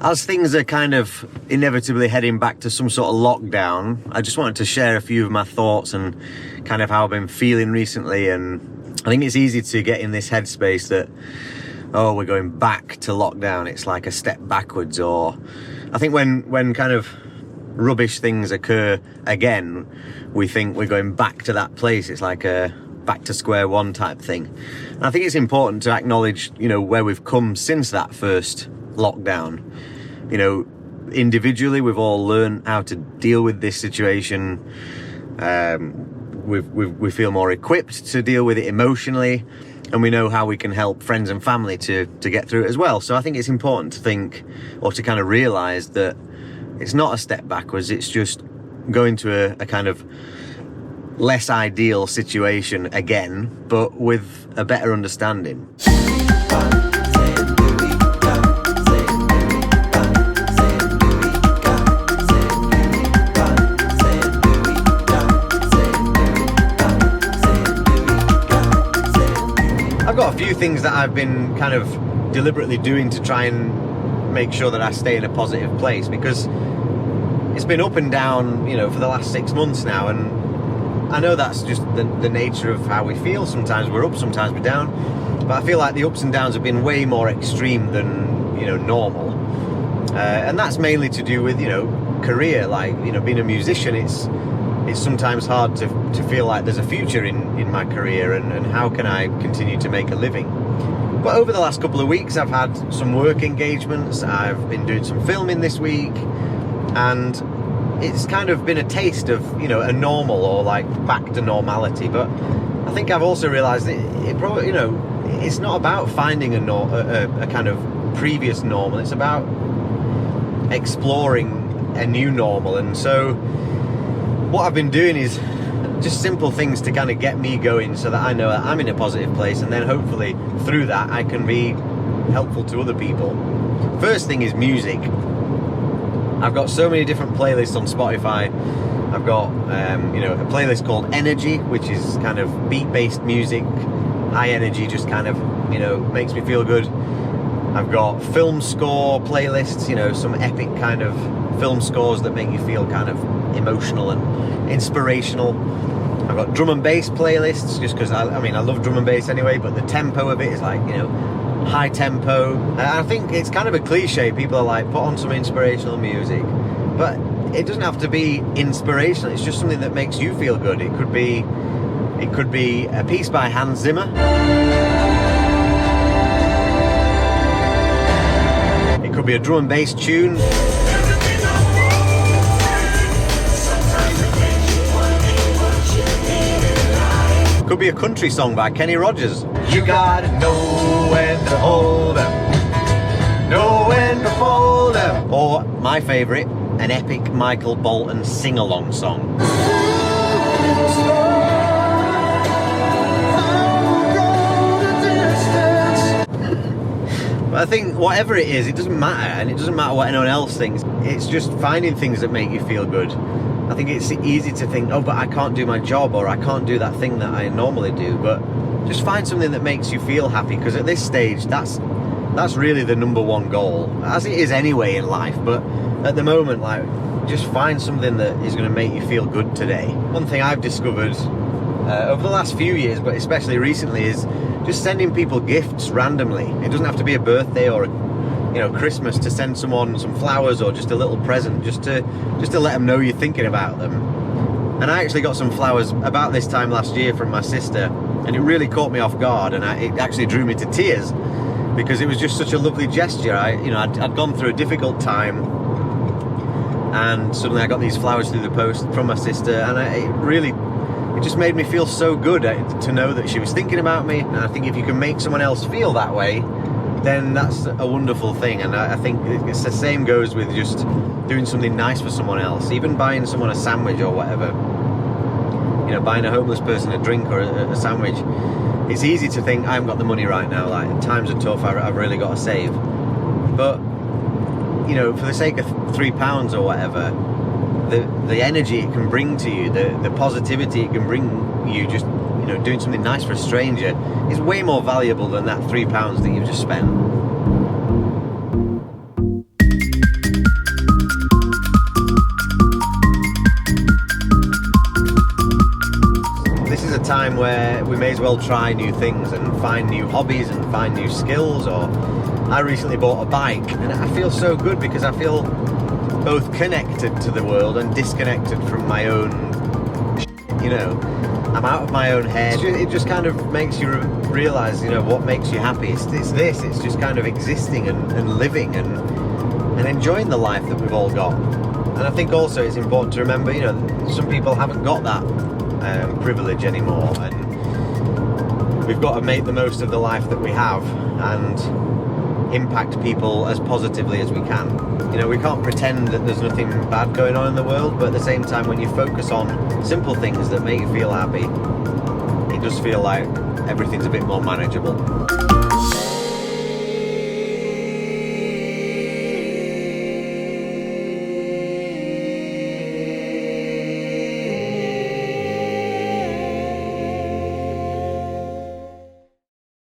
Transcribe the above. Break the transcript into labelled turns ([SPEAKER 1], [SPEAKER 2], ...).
[SPEAKER 1] As things are kind of inevitably heading back to some sort of lockdown, I just wanted to share a few of my thoughts and kind of how I've been feeling recently. And I think it's easy to get in this headspace that, oh, we're going back to lockdown. It's like a step backwards. Or I think when kind of rubbish things occur again, we think we're going back to that place. It's like a back to square one type thing. And I think it's important to acknowledge, where we've come since that first lockdown. Individually, we've all learned how to deal with this situation. We feel more equipped to deal with it emotionally, and we know how we can help friends and family to get through it as well. So I think it's important to think, or to kind of realise that it's not a step backwards, it's just going to a kind of less ideal situation again, but with a better understanding. I've got a few things that I've been kind of deliberately doing to try and make sure that I stay in a positive place, because it's been up and down, for the last 6 months now, and I know that's just the nature of how we feel. Sometimes we're up, sometimes we're down, but I feel like the ups and downs have been way more extreme than, normal, and that's mainly to do with, career. Like, being a musician, it's sometimes hard to feel like there's a future in my career, and how can I continue to make a living. But over the last couple of weeks, I've had some work engagements, I've been doing some filming this week, and it's kind of been a taste of, a normal, or like back to normality. But I think I've also realised that it probably, it's not about finding a kind of previous normal, it's about exploring a new normal. And so what I've been doing is just simple things to kind of get me going, so that I know that I'm in a positive place, and then hopefully through that I can be helpful to other people. First thing is music. I've got so many different playlists on Spotify. I've got a playlist called Energy, which is kind of beat-based music, high energy, just kind of makes me feel good. I've got film score playlists, some epic kind of film scores that make you feel kind of emotional and inspirational. I've got drum and bass playlists, just because I love drum and bass anyway, but the tempo of it is like, high tempo. I think it's kind of a cliche. People are like, put on some inspirational music, but it doesn't have to be inspirational. It's just something that makes you feel good. It could be a piece by Hans Zimmer. It could be a drum and bass tune. Could be a country song by Kenny Rogers. You gotta know when to hold 'em, know when to fold 'em. Or my favourite, an epic Michael Bolton sing-along song. But I think whatever it is, it doesn't matter, and it doesn't matter what anyone else thinks. It's just finding things that make you feel good. I think it's easy to think, oh, but I can't do my job, or I can't do that thing that I normally do. But just find something that makes you feel happy, because at this stage, that's really the number one goal, as it is anyway in life. But at the moment, like, just find something that is going to make you feel good today. One thing I've discovered over the last few years, but especially recently, is just sending people gifts randomly. It doesn't have to be a birthday or Christmas, to send someone some flowers or just a little present, just to let them know you're thinking about them. And I actually got some flowers about this time last year from my sister, and it really caught me off guard, and it actually drew me to tears, because it was just such a lovely gesture. I'd gone through a difficult time, and suddenly I got these flowers through the post from my sister, and it just made me feel so good to know that she was thinking about me. And I think if you can make someone else feel that way, then that's a wonderful thing. And I think it's the same goes with just doing something nice for someone else, even buying someone a sandwich or whatever. Buying a homeless person a drink or a sandwich. It's easy to think, I haven't got the money right now, like, times are tough, I've really got to save. But for the sake of £3 or whatever, the energy it can bring to you, the positivity it can bring you, just doing something nice for a stranger, is way more valuable than that £3 that you've just spent. time where we may as well try new things and find new hobbies and find new skills. Or I recently bought a bike, and I feel so good because I feel both connected to the world and disconnected from my own you know. I'm out of my own head. It just kind of makes you realise, you know, what makes you happy. It's this. It's just kind of existing and living and enjoying the life that we've all got. And I think also it's important to remember, you know, some people haven't got that privilege anymore, and we've got to make the most of the life that we have and impact people as positively as we can. You know, we can't pretend that there's nothing bad going on in the world, but at the same time, when you focus on simple things that make you feel happy, it does feel like everything's a bit more manageable.